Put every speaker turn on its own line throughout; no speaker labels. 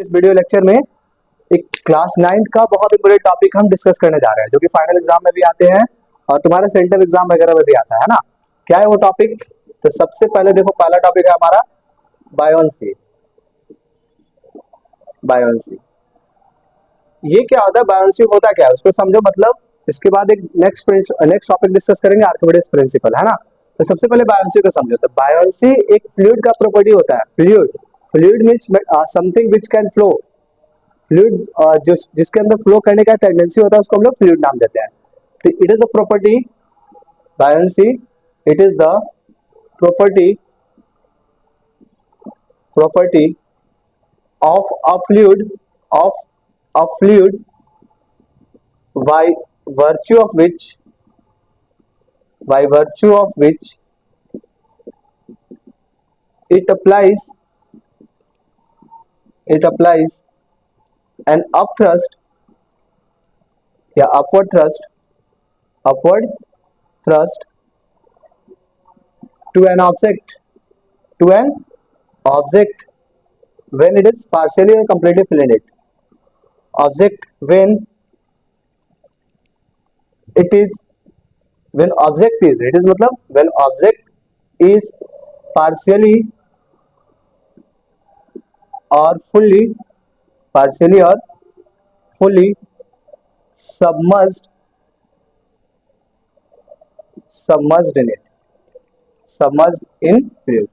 इस video lecture में एक क्लास 9th का बहुत इंपॉर्टेंट टॉपिक हम डिस्कस करने जा रहे हैं, जो कि फाइनल एग्जाम में भी आते हैं और तुम्हारे सेंटर एग्जाम वगैरह में भी आता है ना। क्या है वो टॉपिक? तो सबसे पहले देखो, पहला टॉपिक है हमारा बायोन्सी। बायोन्सी ये क्या होता है? बायोन्सी होता क्या है उसको समझो। मतलब इसके बाद एक नेक्स्ट टॉपिक डिस्कस करेंगे, आर्किमिडीज प्रिंसिपल, है ना। तो सबसे पहले बायोन्सी को समझो। तो बायोन्सी एक फ्लूइड का प्रॉपर्टी होता है। Fluid means something which can flow. Fluid जिसके अंदर फ्लो करने का टेंडेंसी होता है उसको हम लोग फ्लूइड नाम देते हैं। तो it is a property, buoyancy it is the property of a fluid by virtue of which it applies an upward thrust to an object when it is partially or completely filled it. Object when it is मतलब when object is partially or fully submerged in fluid.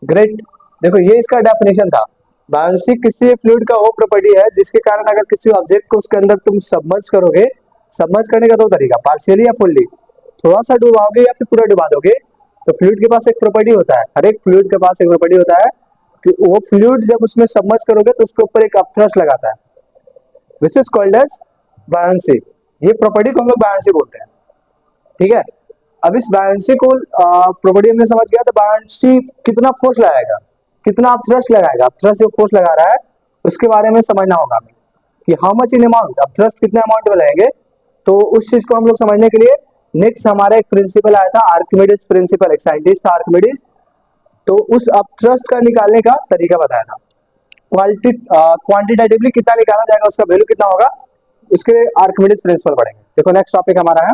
Great. देखो ये इसका definition था। Buoyancy किसी fluid का वो property है जिसके कारण अगर किसी ऑब्जेक्ट को उसके अंदर तुम सबमर्ज करोगे, सबमर्ज करने का दो तरीका, पार्शियली या फुल्ली। थोड़ा सा डुबाओगे या फिर पूरा डुबा दोगे। तो फ्लूइड के पास एक प्रॉपर्टी होता है, हर एक फ्लूइड के पास एक प्रॉपर्टी होता है कि वो फ्लूइड जब उसमें सबमर्ज करोगे तो उसके ऊपर एक अपथ्रस्ट लगाता है, which is called as buoyancy. ये प्रॉपर्टी को हम लोग बायोन्सी बोलते हैं, ठीक है। अब इस बायोन्सी को प्रॉपर्टी हमने समझ गया। तो बायोन्सी कितना फोर्स लगाएगा, कितना अपथ्रस्ट लगाएगा, अपथ्रस्ट जो फोर्स लगा रहा है उसके बारे में समझना होगा हमें कि how much in amount, upthrust कितने अमाउंट में लगाएंगे। तो उस चीज को हम लोग समझने के लिए नेक्स्ट हमारा एक प्रिंसिपल आया था, आर्किमिडीज प्रिंसिपल। एक साइंटिस्ट था आर्किमिडीज, तो उस अपथ्रस्ट का निकालने का तरीका बताया था। क्वांटिटेटिवली कितना निकाला जाएगा, उसका वैल्यू कितना होगा, उसके आर्किमिडीज प्रिंसिपल पढ़ेंगे। देखो नेक्स्ट टॉपिक हमारा है